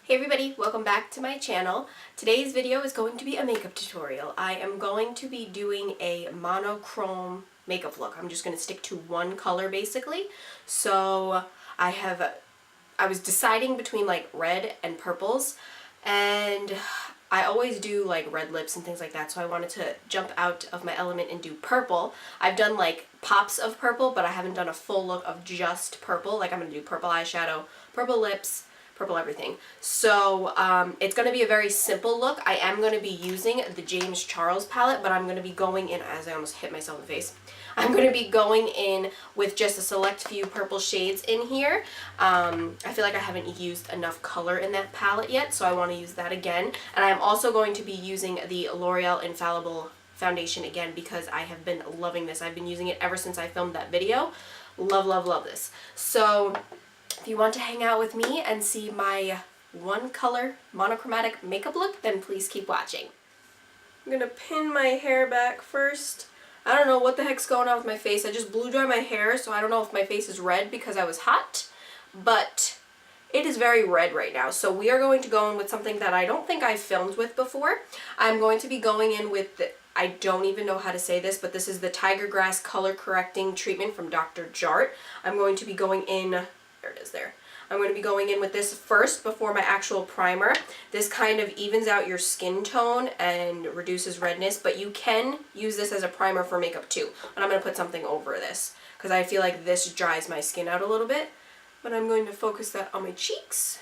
Hey everybody, welcome back to my channel. Today's video is going to be a makeup tutorial. I am going to be doing a monochrome makeup look. I'm just going to stick to one color basically. So I was deciding between like red and purples, and I always do like red lips and things like that, so I wanted to jump out of my element and do purple. I've done like pops of purple, but I haven't done a full look of just purple. Like I'm going to do purple eyeshadow, purple lips, purple everything. So it's going to be a very simple look. I am going to be using the James Charles palette, but I'm going to be going in, as I almost hit myself in the face, I'm going to be going in with just a select few purple shades in here. I feel like I haven't used enough color in that palette yet, so I want to use that again. And I'm also going to be using the L'Oreal Infallible foundation again because I have been loving this. I've been using it ever since I filmed that video. Love, love, love this. So if you want to hang out with me and see my one color monochromatic makeup look, then please keep watching. I'm gonna pin my hair back first. I don't know what the heck's going on with my face. I just blew dry my hair, so I don't know if my face is red because I was hot, but it is very red right now. So we are going to go in with something that I don't think I've filmed with before. I'm going to be going in with the, I don't even know how to say this, but this is the Tiger Grass Color Correcting Treatment from Dr. Jart. I'm going to be going in, there it is there. I'm going to be going in with this first before my actual primer. This kind of evens out your skin tone and reduces redness, but you can use this as a primer for makeup too. And I'm going to put something over this because I feel like this dries my skin out a little bit. But I'm going to focus that on my cheeks.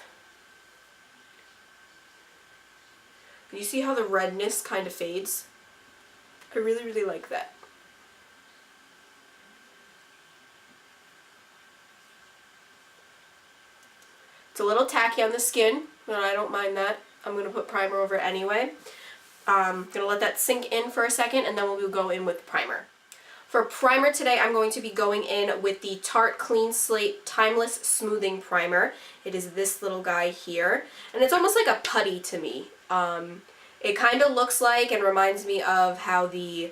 You see how the redness kind of fades? I really, really like that. It's a little tacky on the skin, but I don't mind that. I'm going to put primer over it anyway. I'm going to let that sink in for a second, and then we'll go in with primer. For primer today, I'm going to be going in with the Tarte Clean Slate Timeless Smoothing Primer. It is this little guy here, and it's almost like a putty to me. It kind of looks like and reminds me of how the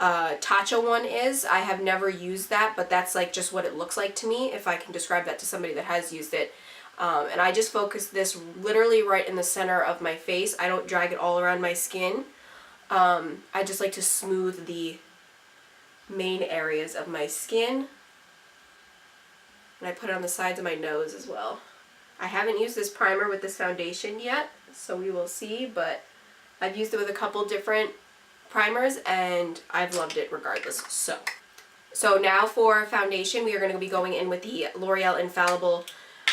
Tatcha one is. I have never used that, but that's like just what it looks like to me, if I can describe that to somebody that has used it. And I just focus this literally right in the center of my face. I don't drag it all around my skin. I just like to smooth the main areas of my skin. And I put it on the sides of my nose as well. I haven't used this primer with this foundation yet, so we will see, but I've used it with a couple different primers and I've loved it regardless. So now for foundation, we are going to be going in with the L'Oreal Infallible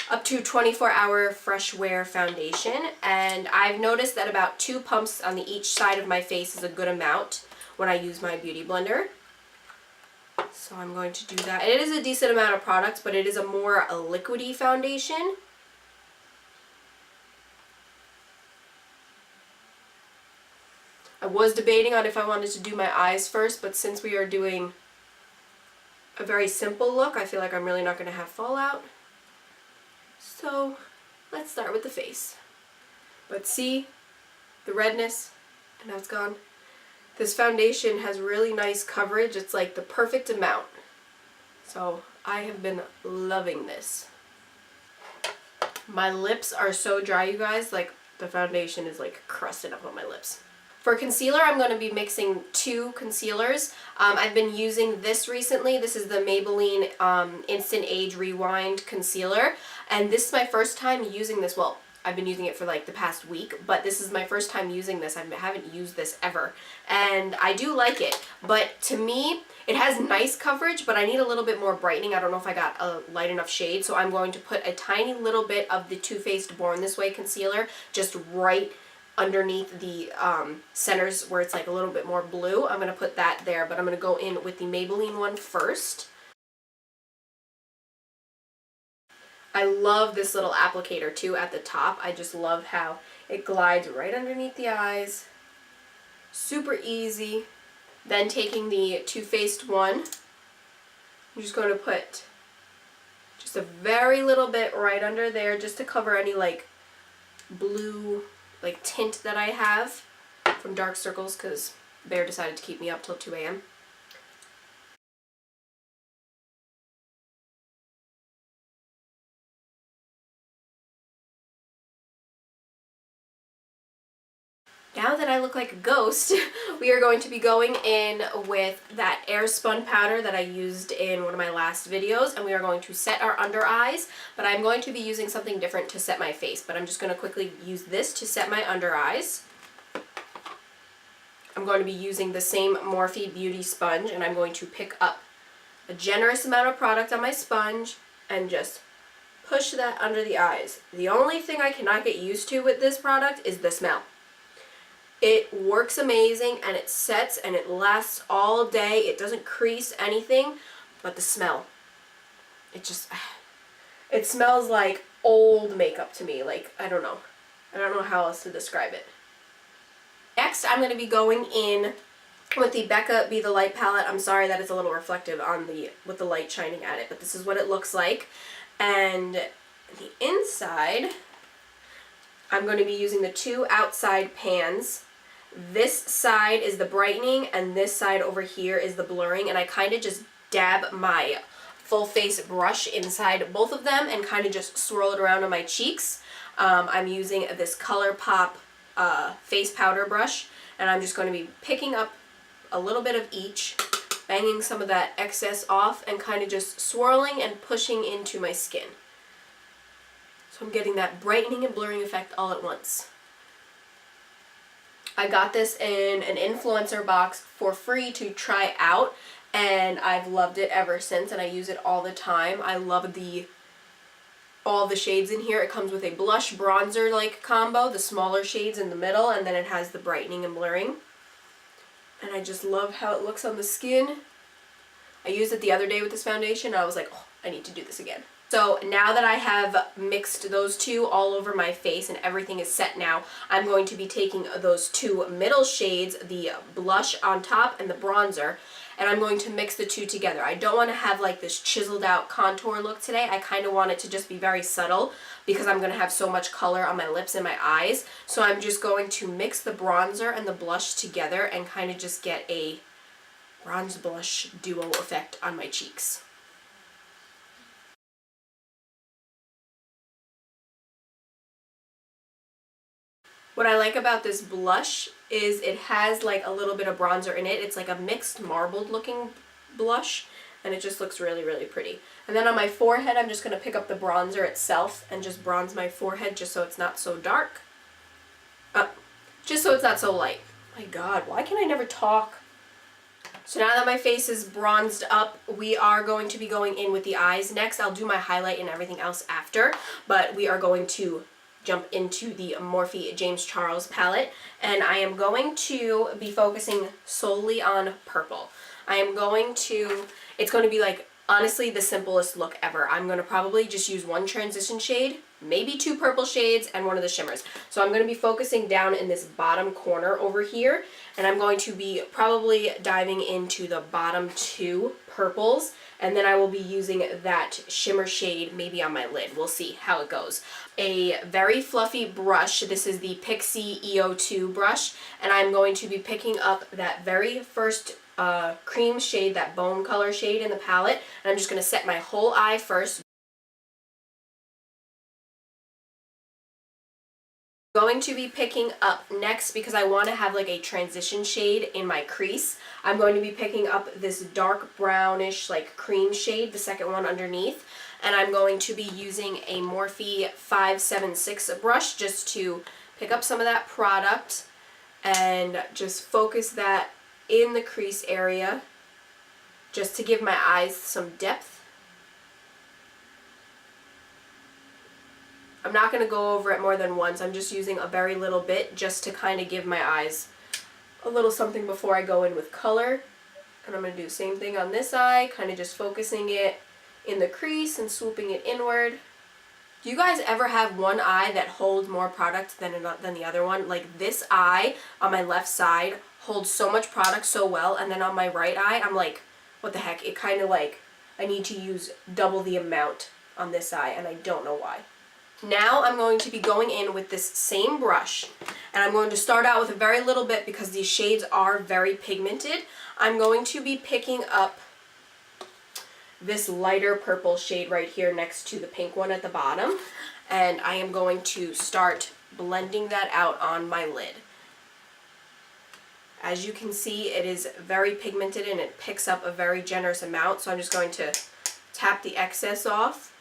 up to 24-hour fresh wear foundation, and I've noticed that about 2 pumps on each side of my face is a good amount when I use my beauty blender. So I'm going to do that. It is a decent amount of product, but it is a more liquidy foundation. I was debating on if I wanted to do my eyes first, but since we are doing a very simple look, I feel like I'm really not going to have fallout. So let's start with the face. But see the redness, and now it's gone. This foundation has really nice coverage. It's like the perfect amount. So I have been loving this. My lips are so dry, you guys. Like the foundation is like crusted up on my lips. For concealer, I'm going to be mixing 2 concealers. I've been using this recently. This is the Maybelline Instant Age Rewind Concealer. And this is my first time using this. Well, I've been using it for like the past week, but this is my first time using this. I haven't used this ever. And I do like it. But to me, it has nice coverage, but I need a little bit more brightening. I don't know if I got a light enough shade. So I'm going to put a tiny little bit of the Toofaced Born This Way concealer just right underneath the centers where it's like a little bit more blue. I'm going to put that there, but I'm going to go in with the Maybelline one first. I love this little applicator too at the top. I just love how it glides right underneath the eyes. Super easy. Then taking the Too Faced one, I'm just going to put just a very little bit right under there just to cover any like blue like tint that I have from dark circles because Bear decided to keep me up till 2 a.m. Now that I look like a ghost, we are going to be going in with that Airspun powder that I used in one of my last videos, and we are going to set our under eyes, but I'm going to be using something different to set my face, but I'm just going to quickly use this to set my under eyes. I'm going to be using the same Morphe Beauty Sponge, and I'm going to pick up a generous amount of product on my sponge and just push that under the eyes. The only thing I cannot get used to with this product is the smell. It works amazing and it sets and it lasts all day. It doesn't crease anything, but the smell. It smells like old makeup to me. Like, I don't know. I don't know how else to describe it. Next, I'm going to be going in with the Becca Be The Light palette. I'm sorry that it's a little reflective on with the light shining at it, but this is what it looks like. And the inside, I'm going to be using the two outside pans. This side is the brightening and this side over here is the blurring, and I kind of just dab my full face brush inside both of them and kind of just swirl it around on my cheeks. I'm using this Colourpop face powder brush, and I'm just going to be picking up a little bit of each, banging some of that excess off and kind of just swirling and pushing into my skin. So I'm getting that brightening and blurring effect all at once. I got this in an influencer box for free to try out, and I've loved it ever since, and I use it all the time. I love all the shades in here. It comes with a blush bronzer like combo, the smaller shades in the middle, and then it has the brightening and blurring. And I just love how it looks on the skin. I used it the other day with this foundation, and I was like, oh, I need to do this again. So now that I have mixed those two all over my face and everything is set now, I'm going to be taking those two middle shades, the blush on top and the bronzer, and I'm going to mix the two together. I don't want to have like this chiseled out contour look today. I kind of want it to just be very subtle because I'm going to have so much color on my lips and my eyes. So I'm just going to mix the bronzer and the blush together and kind of just get a bronze blush duo effect on my cheeks. What I like about this blush is it has like a little bit of bronzer in it. It's like a mixed marbled looking blush, and it just looks really, really pretty. And then on my forehead, I'm just going to pick up the bronzer itself and just bronze my forehead just so it's not so dark. Just so it's not so light. My God, why can I never talk? So now that my face is bronzed up, we are going to be going in with the eyes next. I'll do my highlight and everything else after, but we are going to jump into the Morphe James Charles palette, and I am going to be focusing solely on purple. It's going to be like honestly the simplest look ever. I'm going to probably just use one transition shade, maybe two purple shades, and one of the shimmers. So I'm going to be focusing down in this bottom corner over here, and I'm going to be probably diving into the bottom two purples, and then I will be using that shimmer shade maybe on my lid. We'll see how it goes. A very fluffy brush. This is the Pixie EO2 brush, and I'm going to be picking up that very first cream shade, that bone color shade in the palette, and I'm just going to set my whole eye first. Going to be picking up next, because I want to have like a transition shade in my crease, I'm going to be picking up this dark brownish like cream shade, the second one underneath, and I'm going to be using a Morphe 576 brush just to pick up some of that product and just focus that in the crease area just to give my eyes some depth. I'm not going to go over it more than once. I'm just using a very little bit just to kind of give my eyes a little something before I go in with color. And I'm going to do the same thing on this eye, kind of just focusing it in the crease and swooping it inward. Do you guys ever have one eye that holds more product than the other one? Like this eye on my left side holds so much product so well, and then on my right eye, I'm like, what the heck? It kind of like, I need to use double the amount on this eye, and I don't know why. Now I'm going to be going in with this same brush, and I'm going to start out with a very little bit because these shades are very pigmented. I'm going to be picking up this lighter purple shade right here next to the pink one at the bottom, and I am going to start blending that out on my lid. As you can see, it is very pigmented and it picks up a very generous amount, so I'm just going to tap the excess off,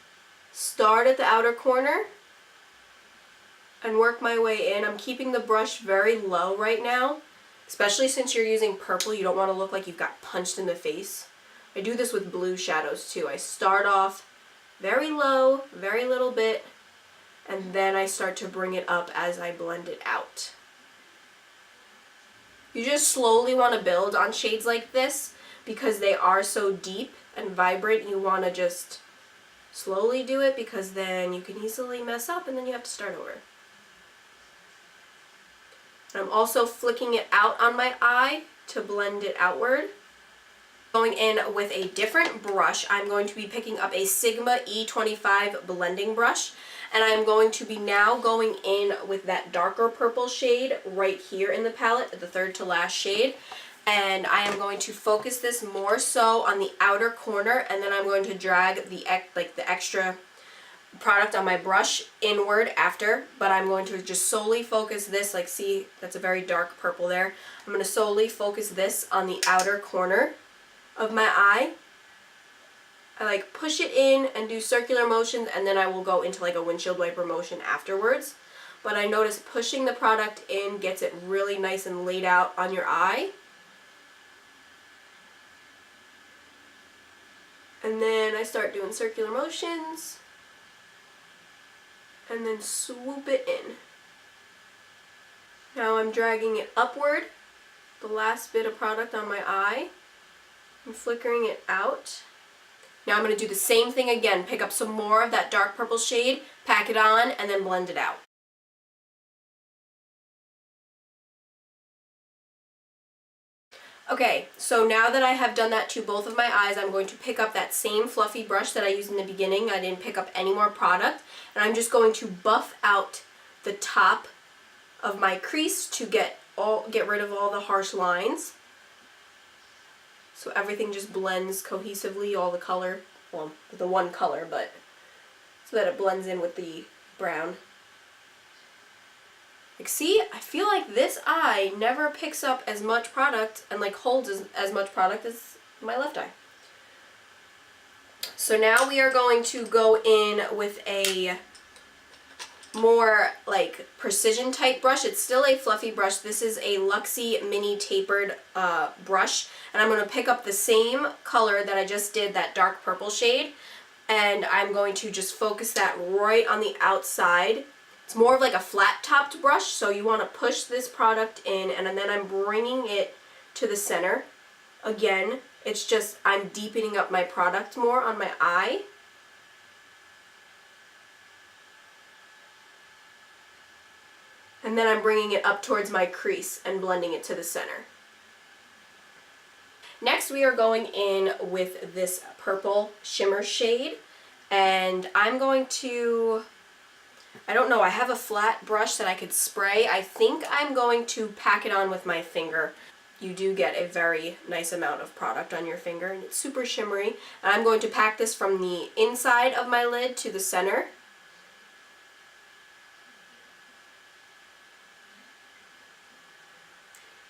start at the outer corner, and work my way in. I'm keeping the brush very low right now, especially since you're using purple. You don't want to look like you've got punched in the face. I do this with blue shadows too. I start off very low, very little bit, and then I start to bring it up as I blend it out. You just slowly want to build on shades like this because they are so deep and vibrant. You want to just slowly do it because then you can easily mess up and then you have to start over. I'm also flicking it out on my eye to blend it outward. Going in with a different brush, I'm going to be picking up a Sigma E25 blending brush, and I'm going to be now going in with that darker purple shade right here in the palette, the third to last shade, and I am going to focus this more so on the outer corner, and then I'm going to drag the extra product on my brush inward after, but I'm going to just solely focus this, like see, that's a very dark purple there. I'm going to solely focus this on the outer corner of my eye. I like push it in and do circular motions, and then I will go into like a windshield wiper motion afterwards. But I notice pushing the product in gets it really nice and laid out on your eye. And then I start doing circular motions and then swoop it in. Now I'm dragging it upward, the last bit of product on my eye, and flickering it out. Now I'm going to do the same thing again, pick up some more of that dark purple shade, pack it on, and then blend it out. Okay, so now that I have done that to both of my eyes, I'm going to pick up that same fluffy brush that I used in the beginning. I didn't pick up any more product, and I'm just going to buff out the top of my crease to get rid of all the harsh lines. So everything just blends cohesively, all the color, well, the one color, but so that it blends in with the brown. Like, see, I feel like this eye never picks up as much product and like holds as much product as my left eye. So now we are going to go in with a more like precision type brush. It's still a fluffy brush. This is a Luxie mini tapered brush, and I'm going to pick up the same color that I just did, that dark purple shade, and I'm going to just focus that right on the outside. It's more of like a flat topped brush, so you want to push this product in, and then I'm bringing it to the center. Again, it's just I'm deepening up my product more on my eye. And then I'm bringing it up towards my crease and blending it to the center. Next we are going in with this purple shimmer shade, and I'm going to, I don't know, I have a flat brush that I could spray. I think I'm going to pack it on with my finger. You do get a very nice amount of product on your finger, and it's super shimmery. And I'm going to pack this from the inside of my lid to the center.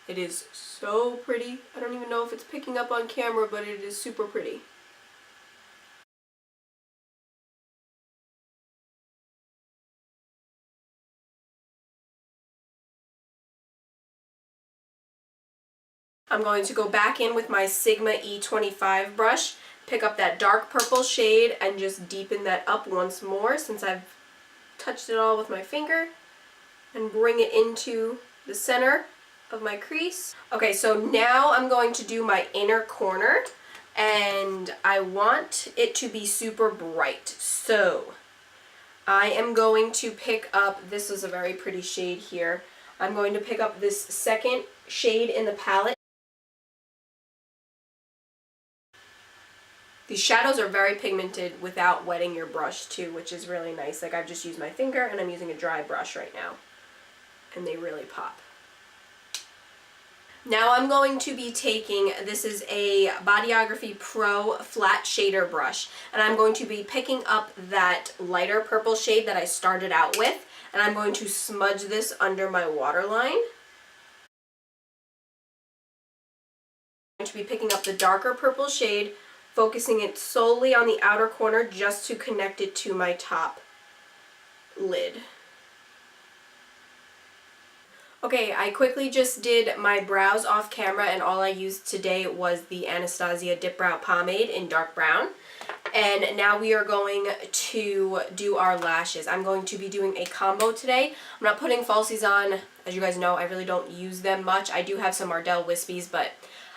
It is so pretty. I don't even know if it's picking up on camera, but it is super pretty. I'm going to go back in with my Sigma E25 brush, pick up that dark purple shade, and just deepen that up once more since I've touched it all with my finger, and bring it into the center of my crease. Okay, so now I'm going to do my inner corner, and I want it to be super bright. So I am going to pick up, this is a very pretty shade here, I'm going to pick up this second shade in the palette. These shadows are very pigmented without wetting your brush too, which is really nice. Like, I've just used my finger and I'm using a dry brush right now, and they really pop. Now I'm going to be taking, this is a Bodyography Pro flat shader brush, and I'm going to be picking up that lighter purple shade that I started out with, and I'm going to smudge this under my waterline. to be picking up the darker purple shade, focusing it solely on the outer corner just to connect it to my top lid. Okay, I quickly just did my brows off camera, and all I used today was the Anastasia Dipbrow pomade in dark brown. And now we are going to do our lashes. I'm going to be doing a combo today. I'm not putting falsies on. As you guys know, I really don't use them much. I do have some Ardell Wispies, but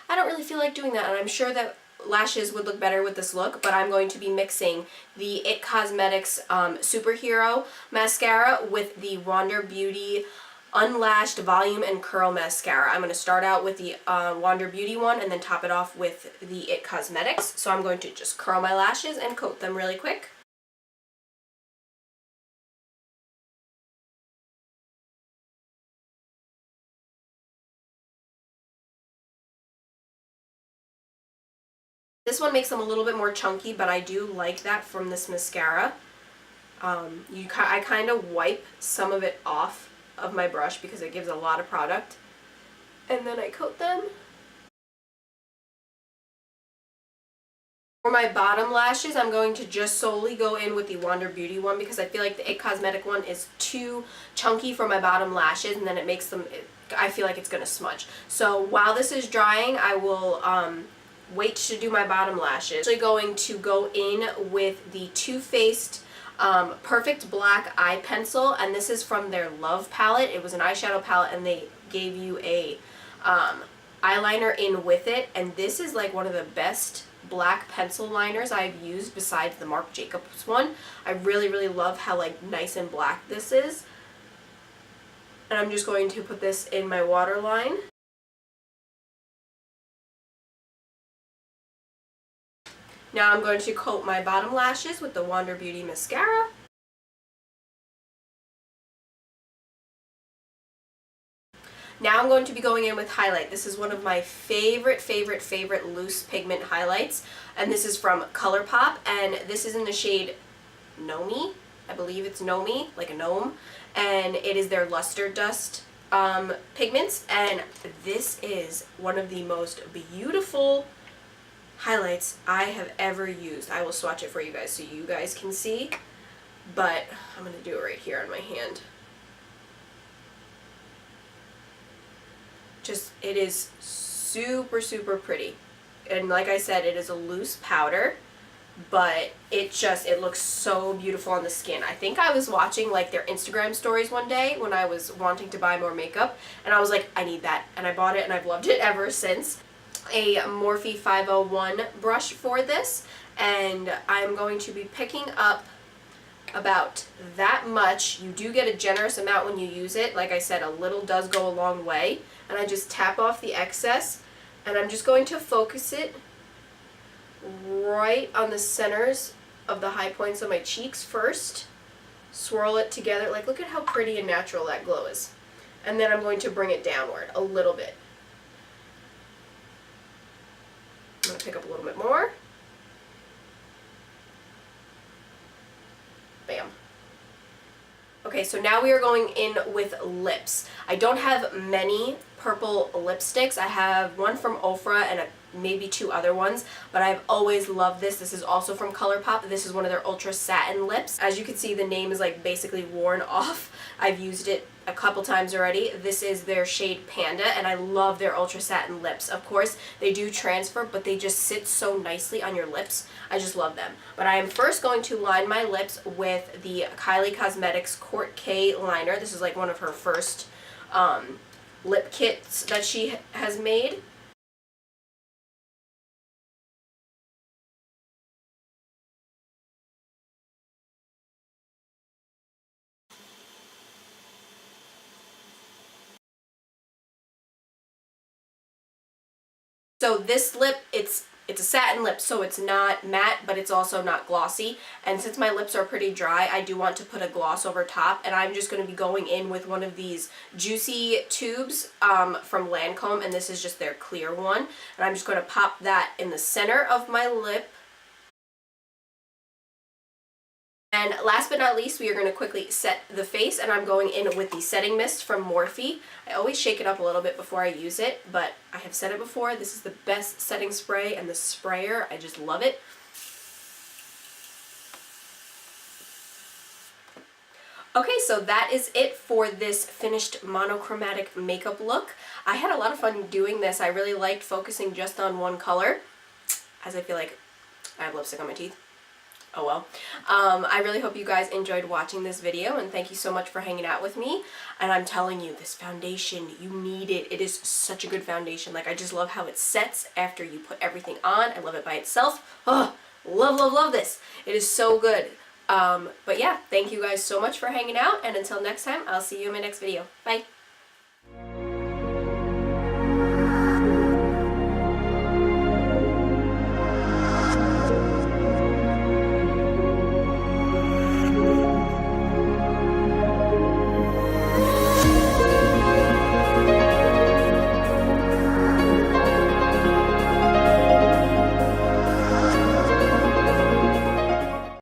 I don't really feel like doing that. And I'm sure that lashes would look better with this look, but I'm going to be mixing the It Cosmetics Superhero Mascara with the Wander Beauty Unlashed Volume and Curl Mascara. I'm going to start out with the Wander Beauty one and then top it off with the It Cosmetics. So I'm going to just curl my lashes and coat them really quick. This one makes them a little bit more chunky, but I do like that from this mascara. I kind of wipe some of it off of my brush because it gives a lot of product, and then I coat them. For my bottom lashes, I'm going to just solely go in with the Wander Beauty one because I feel like the It Cosmetic one is too chunky for my bottom lashes, and then it makes them, I feel like it's going to smudge. So while this is drying, I will wait to do my bottom lashes. I'm actually going to go in with the Too Faced Perfect Black Eye Pencil, and this is from their Love palette. It was an eyeshadow palette, and they gave you a eyeliner in with it, and this is like one of the best black pencil liners I've used besides the Marc Jacobs one. I really, really love how like nice and black this is. And I'm just going to put this in my waterline. Now I'm going to coat my bottom lashes with the Wander Beauty Mascara. Now I'm going to be going in with highlight. This is one of my favorite loose pigment highlights, and this is from Colourpop, and this is in the shade GNOMIE. I believe it's GNOMIE, like a gnome, and it is their Luster Dust pigments, and this is one of the most beautiful highlights I have ever used. I will swatch it for you guys so you guys can see, but I'm going to do it right here on my hand. Just, it is super pretty, and like I said, it is a loose powder, but it looks so beautiful on the skin. I think I was watching like their Instagram stories one day when I was wanting to buy more makeup, and I was like, I need that, and I bought it, and I've loved it ever since. A Morphe 501 brush for this, and I'm going to be picking up about that much. You do get a generous amount when you use it. Like I said, a little does go a long way, and I just tap off the excess, and I'm just going to focus it right on the centers of the high points of my cheeks first. Swirl it together. Like, look at how pretty and natural that glow is. And then I'm going to bring it downward a little bit. I'm going to pick up a little bit more. Bam. Okay, so now we are going in with lips. I don't have many purple lipsticks. I have one from Ofra and maybe two other ones, but I've always loved this. This is also from Colourpop. This is one of their Ultra Satin lips. As you can see, the name is like basically worn off. I've used it a couple times already. This is their shade Panda, and I love their Ultra Satin lips. Of course, they do transfer, but they just sit so nicely on your lips. I just love them. But I am first going to line my lips with the Kylie Cosmetics Kourt K liner. This is like one of her first lip kits that she has made. So this lip, it's a satin lip, so it's not matte, but it's also not glossy. And since my lips are pretty dry, I do want to put a gloss over top, and I'm just going to be going in with one of these Juicy tubes from Lancome, and this is just their clear one. And I'm just going to pop that in the center of my lip. then last but not least, we are going to quickly set the face, and I'm going in with the setting mist from Morphe. I always shake it up a little bit before I use it, but I have said it before, this is the best setting spray, and the sprayer, I just love it. Okay, so that is it for this finished monochromatic makeup look. I had a lot of fun doing this. I really liked focusing just on one color, as I feel like I have lipstick on my teeth. Oh well. I really hope you guys enjoyed watching this video, and thank you so much for hanging out with me. And I'm telling you, this foundation, you need it. It is such a good foundation. Like, I just love how it sets after you put everything on. I love it by itself. Oh, love, love, love this. It is so good. But yeah, thank you guys so much for hanging out, and until next time, I'll see you in my next video. Bye!